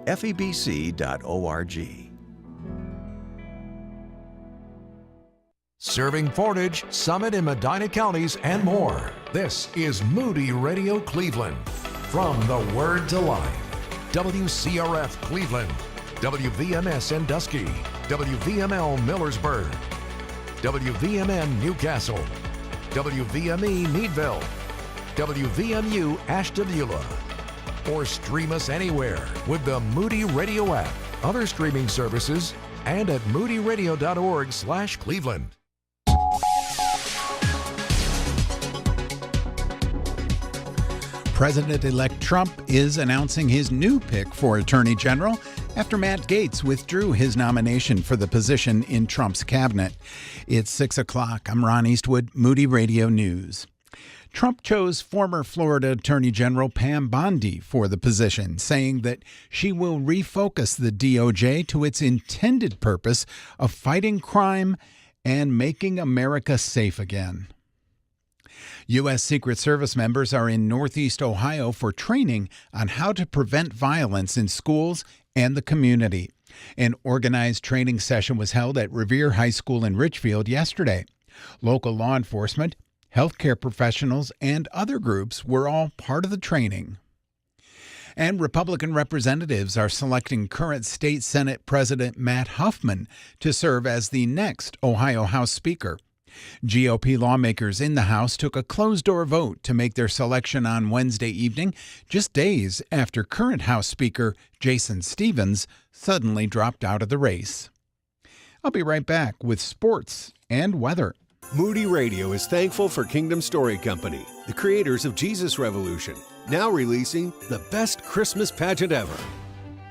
febc.org. Serving Portage, Summit and Medina counties, and more. This is Moody Radio Cleveland. From the Word to Life. WCRF Cleveland. WVMS Sandusky. WVML Millersburg. WVMN Newcastle. WVME Meadville. WVMU Ashtabula. Or stream us anywhere with the Moody Radio app, other streaming services, and at moodyradio.org/Cleveland. President-elect Trump is announcing his new pick for Attorney General after Matt Gaetz withdrew his nomination for the position in Trump's cabinet. It's 6 o'clock. I'm Ron Eastwood, Moody Radio News. Trump chose former Florida Attorney General Pam Bondi for the position, saying that she will refocus the DOJ to its intended purpose of fighting crime and making America safe again. U.S. Secret Service members are in Northeast Ohio for training on how to prevent violence in schools and the community. An organized training session was held at Revere High School in Richfield yesterday. Local law enforcement, healthcare professionals, and other groups were all part of the training. And Republican representatives are selecting current State Senate President Matt Huffman to serve as the next Ohio House Speaker. GOP lawmakers in the House took a closed-door vote to make their selection on Wednesday evening, just days after current House Speaker Jason Stevens suddenly dropped out of the race. I'll be right back with sports and weather. Moody Radio is thankful for Kingdom Story Company, the creators of Jesus Revolution, now releasing the best Christmas pageant ever.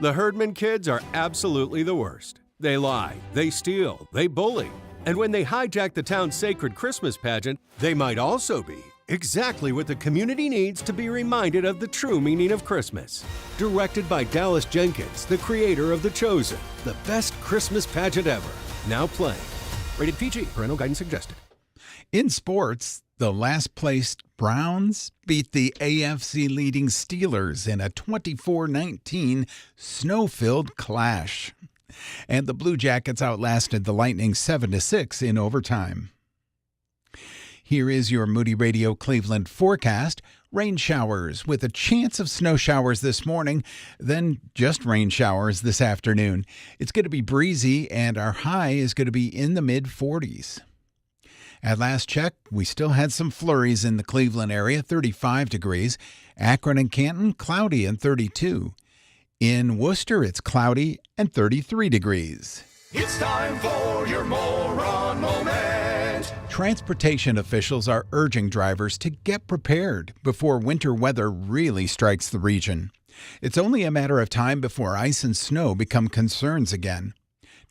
The Herdman kids are absolutely the worst. They lie, they steal, they bully. And when they hijack the town's sacred Christmas pageant, they might also be exactly what the community needs to be reminded of the true meaning of Christmas. Directed by Dallas Jenkins, the creator of The Chosen, the best Christmas pageant ever. Now playing. Rated PG. Parental guidance suggested. In sports, the last-placed Browns beat the AFC leading Steelers in a 24-19 snow-filled clash. And the Blue Jackets outlasted the Lightning 7-6 in overtime. Here is your Moody Radio Cleveland forecast. Rain showers with a chance of snow showers this morning, then just rain showers this afternoon. It's going to be breezy, and our high is going to be in the mid-40s. At last check, we still had some flurries in the Cleveland area, 35 degrees. Akron and Canton, cloudy and 32. In Worcester, it's cloudy and 33 degrees. It's time for your moron moment. Transportation officials are urging drivers to get prepared before winter weather really strikes the region. It's only a matter of time before ice and snow become concerns again.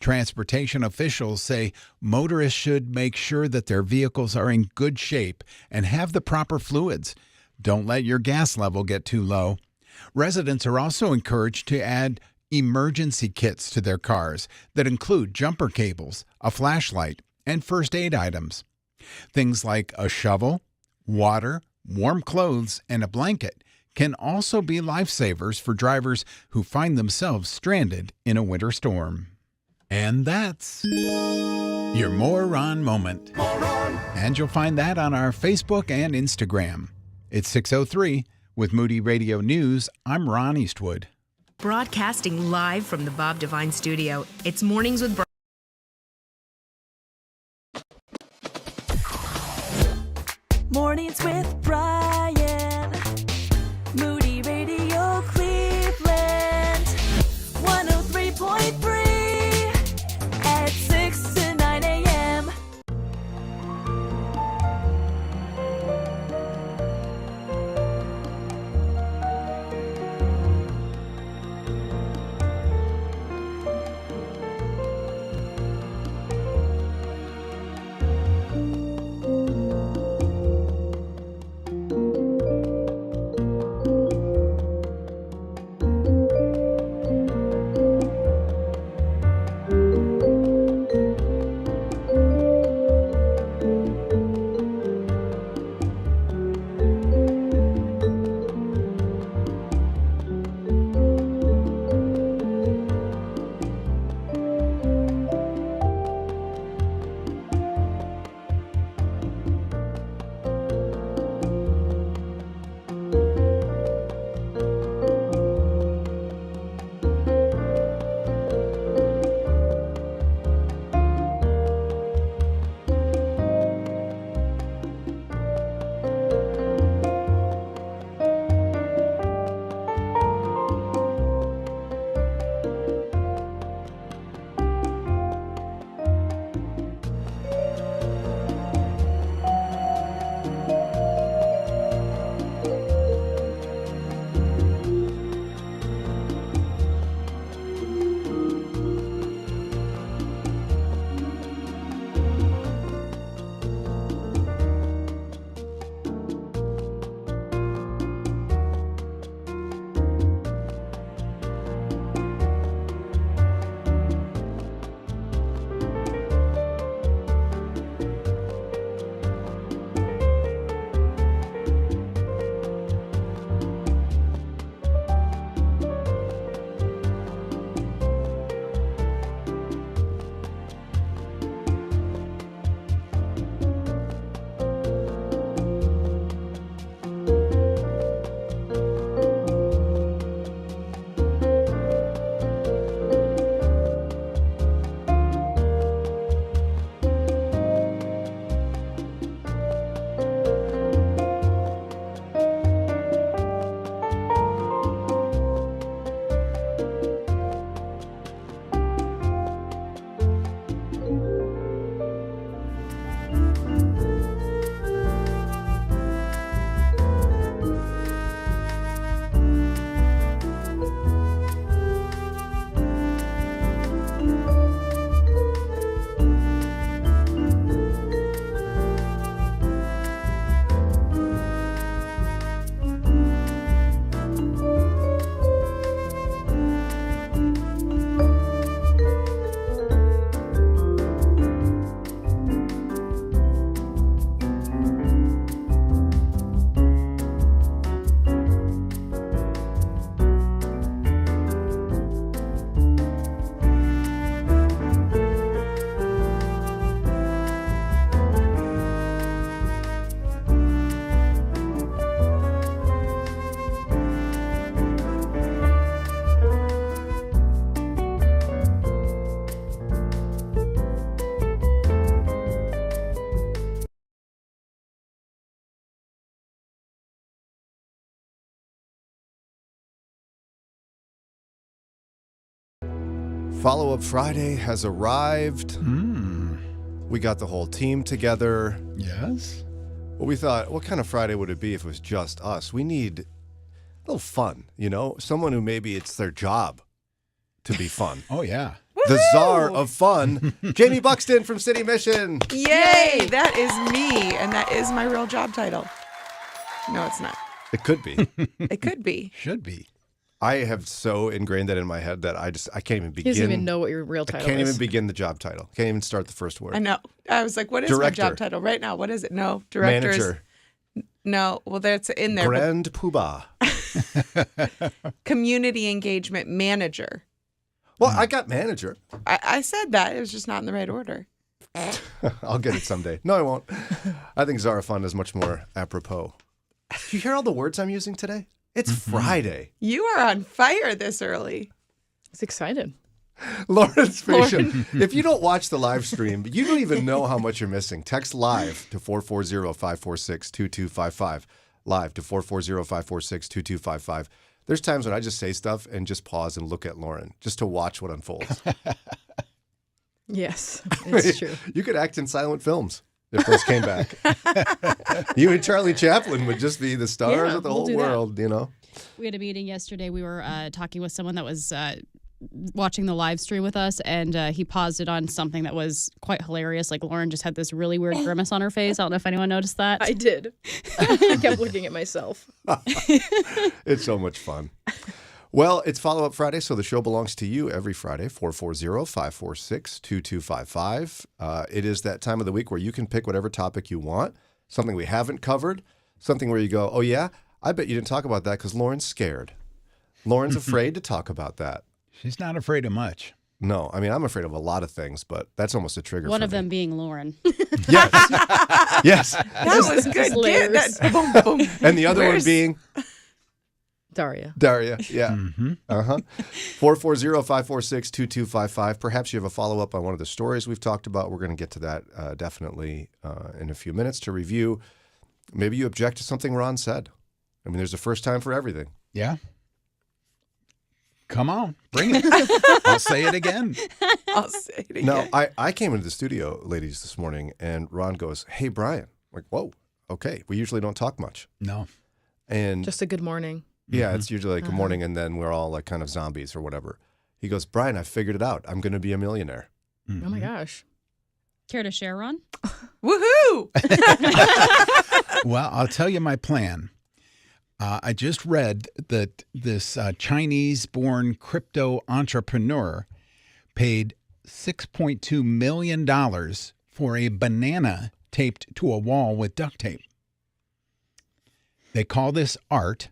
Transportation officials say motorists should make sure that their vehicles are in good shape and have the proper fluids. Don't let your gas level get too low. Residents are also encouraged to add emergency kits to their cars that include jumper cables, a flashlight, and first aid items. Things like a shovel, water, warm clothes, and a blanket can also be lifesavers for drivers who find themselves stranded in a winter storm. And that's your Moron Moment. Moron. And you'll find that on our Facebook and Instagram. It's 6:03. With Moody Radio News, I'm Ron Eastwood. Broadcasting live from the Bob Devine Studio, it's Mornings with Mornings with Brian. Moody Radio Cleveland. 103.3 at 6 to 9 a.m. Follow-up Friday has arrived. We got the whole team together. Yes. Well, we thought, what kind of Friday would it be if it was just us? We need a little fun, someone who maybe it's their job to be fun. Oh, yeah. The Czar of Fun, Jaime Buxton from City Mission. Yay! That is me, and that is my real job title. No, it's not. It could be. It could be. Should be. I have so ingrained that in my head that I can't even begin. He doesn't even know what your real title is. I can't even begin the job title. Can't even start the first word. I know. I was like, what is Director. my job title right now? What is it? No, director. Manager. No, well, that's in there. Grand Poobah. Community engagement manager. Well, I got manager. I said that. It was just not in the right order. I'll get it someday. No, I won't. I think Czar of Fun is much more apropos. You hear all the words I'm using today? It's Friday. You are on fire this early. He's excited. Lauren's patient. If you don't watch the live stream, you don't even know how much you're missing. Text live to 440-546-2255. Live to 440-546-2255. There's times when I just say stuff and just pause and look at Lauren just to watch what unfolds. Yes, it's true. You could act in silent films if those came back. You and Charlie Chaplin would just be the stars of the whole world, We had a meeting yesterday. We were talking with someone that was watching the live stream with us, and he paused it on something that was quite hilarious. Like Lauren just had this really weird grimace on her face. I don't know if anyone noticed that. I did. I kept looking at myself. It's so much fun. Well, it's Follow-Up Friday, so the show belongs to you every Friday, 440-546-2255. It is that time of the week where you can pick whatever topic you want, something we haven't covered, something where you go, oh, yeah, I bet you didn't talk about that because Lauren's scared. Lauren's afraid to talk about that. She's not afraid of much. No, I mean, I'm afraid of a lot of things, but that's almost a trigger One for of me. them being Lauren. Yes. Yes. That was good. Boom, boom. And the other one being? Daria, yeah. 440-546-2255. Perhaps you have a follow-up on one of the stories we've talked about. We're going to get to that definitely in a few minutes to review. Maybe you object to something Ron said. I mean, there's a first time for everything. Yeah. Come on, bring it. I'll say it again. I'll say it again. No, I came into the studio, ladies, this morning, and Ron goes, hey, Brian. I'm like, whoa, okay. We usually don't talk much. No. And just a good morning. Yeah, it's usually like good morning, and then we're all like kind of zombies or whatever. He goes, Brian, I figured it out. I'm going to be a millionaire. Oh, my gosh. Care to share, Ron? Woohoo! Well, I'll tell you my plan. I just read that this Chinese-born crypto entrepreneur paid $6.2 million for a banana taped to a wall with duct tape. They call this art.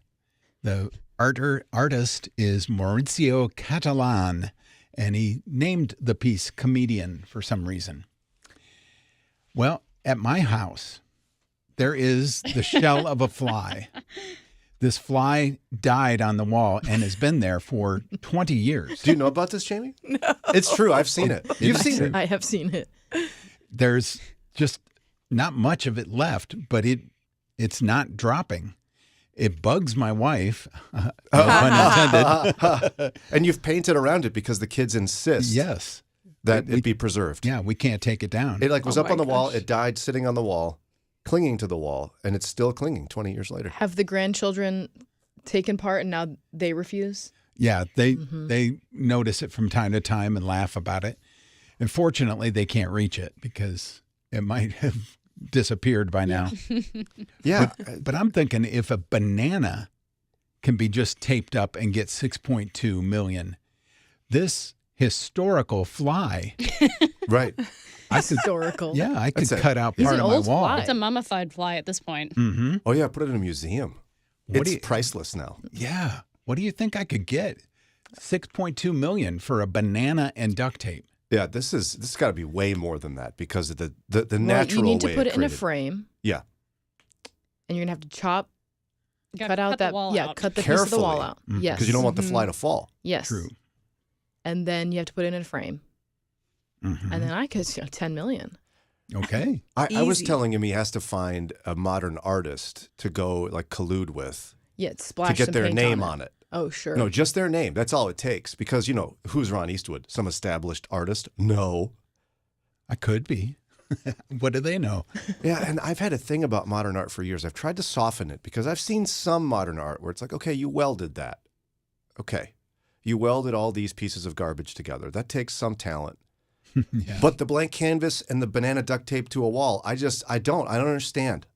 The artist is Mauricio Catalan, and he named the piece Comedian for some reason. Well, at my house, there is the shell of a fly. This fly died on the wall and has been there for 20 years. Do you know about this, Jamie? No. It's true. I've seen it. You've seen it. I have seen it. There's just not much of it left, but it's not dropping. It bugs my wife, no pun intended. And you've painted around it because the kids insist that it be preserved. Yeah, we can't take it down. It was up on the wall. It died sitting on the wall, clinging to the wall, and it's still clinging 20 years later. Have the grandchildren taken part and now they refuse? Yeah, they notice it from time to time and laugh about it. Unfortunately, they can't reach it because it might have disappeared by now. Yeah. But I'm thinking if a banana can be just taped up and get 6.2 million, this historical fly. Right. Historical. Yeah, I could cut out part of my wall. Fly. It's a mummified fly at this point. Mm-hmm. Oh, yeah, put it in a museum. It's priceless now. Yeah. What do you think I could get? 6.2 million for a banana and duct tape. Yeah, this has got to be way more than that because of the natural way. You need to put it in a frame. Yeah. And you're going to have to cut out that wall out. Cut the Carefully. piece of the wall out. Yes. Because you don't want the fly to fall. Yes. True. And then you have to put it in a frame. Mm-hmm. And then I could 10 million. Okay. I was telling him he has to find a modern artist to go like collude with. Yeah, to splash get some their paint name on on it. Oh, sure. No, just their name. That's all it takes. Because, who's Ron Eastwood? Some established artist? No. I could be. What do they know? Yeah, and I've had a thing about modern art for years. I've tried to soften it because I've seen some modern art where it's like, okay, you welded that. Okay. You welded all these pieces of garbage together. That takes some talent. Yeah. But the blank canvas and the banana duct tape to a wall, I don't understand.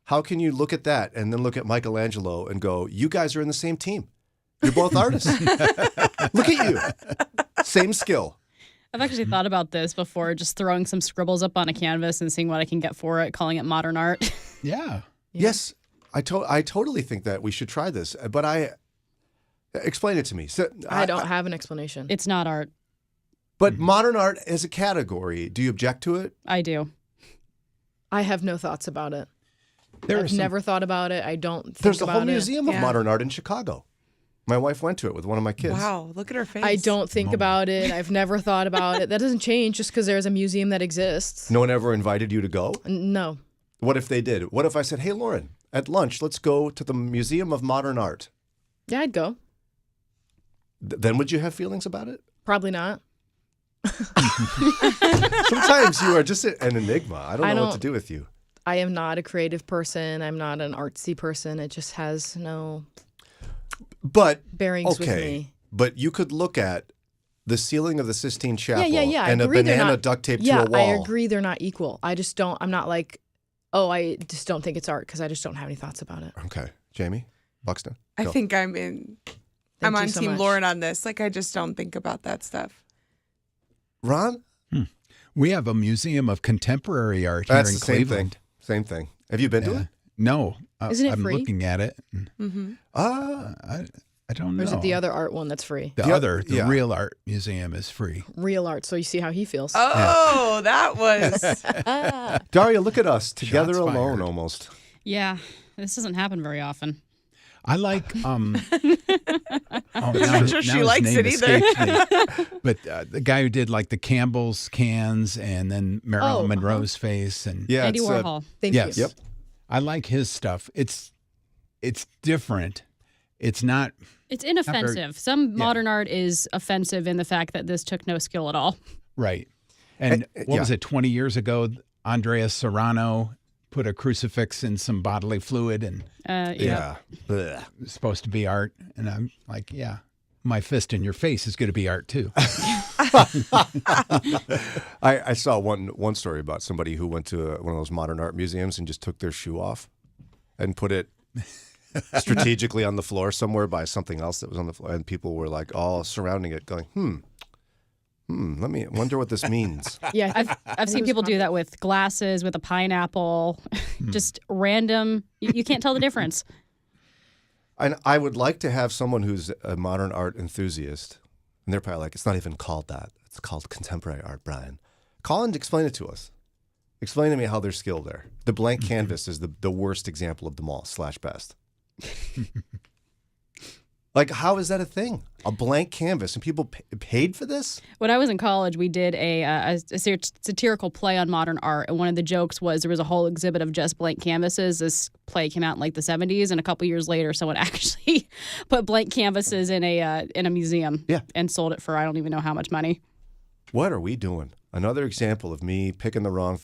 How can you look at that and then look at Michelangelo and go, you guys are in the same team. You're both artists. Look at you. Same skill. I've actually thought about this before, just throwing some scribbles up on a canvas and seeing what I can get for it, calling it modern art. Yeah. Yes, I totally think that we should try this. But explain it to me. So, I don't have an explanation. It's not art. But modern art as a category, do you object to it? I do. I have no thoughts about it. I've never thought about it. I don't think There's a about whole it. museum of modern art in Chicago. My wife went to it with one of my kids. Wow, look at her face. I don't think about it. I've never thought about it. That doesn't change just because there's a museum that exists. No one ever invited you to go? No. What if they did? What if I said, hey, Lauren, at lunch, let's go to the Museum of Modern Art? Yeah, I'd go. Then would you have feelings about it? Probably not. Sometimes you are just an enigma. I don't know what to do with you. I am not a creative person. I'm not an artsy person. It just has no bearings with me. But you could look at the ceiling of the Sistine Chapel yeah. and a banana duct taped to a wall. I agree they're not equal. I just don't, I'm not like, I just don't think it's art because I just don't have any thoughts about it. Okay. Jamie Buxton? I Go. think I'm on so Team much. Lauren on this. Like, I just don't think about that stuff. Ron? We have a museum of contemporary art That's here in the same Cleveland. thing. Same thing. Have you been to it? No. Isn't it I'm free? looking at it. Mm-hmm. I don't know. Or is it the other art one that's free? The real art museum is free. Real art. So you see how he feels. Oh, that was. Daria, look at us together Shots alone fired. almost. Yeah, this doesn't happen very often. I like. I'm not sure she likes it either. But the guy who did like the Campbell's cans and then Marilyn Monroe's face and Andy Warhol. Thank yes, you. yep. I like his stuff. It's different. It's not. It's inoffensive. Some modern art is offensive in the fact that this took no skill at all. Right. And what was it? 20 years ago, Andrea Serrano put a crucifix in some bodily fluid and Yeah. it was supposed to be art. And I'm like, yeah, my fist in your face is going to be art too. I saw one story about somebody who went to one of those modern art museums and just took their shoe off and put it strategically on the floor somewhere by something else that was on the floor. And people were like all surrounding it going, let me wonder what this means. Yeah, I've seen people do that with glasses, with a pineapple, just random. You can't tell the difference. And I would like to have someone who's a modern art enthusiast. And they're probably like, it's not even called that. It's called contemporary art, Brian. Call and explain it to us. Explain to me how they're skilled there. The blank canvas is the worst example of them all, / best. Like, how is that a thing? A blank canvas, and people paid for this? When I was in college, we did a satirical play on modern art, and one of the jokes was there was a whole exhibit of just blank canvases. This play came out in like the 70s, and a couple years later, someone actually put blank canvases in a museum and sold it for I don't even know how much money. What are we doing? Another example of me picking the wrong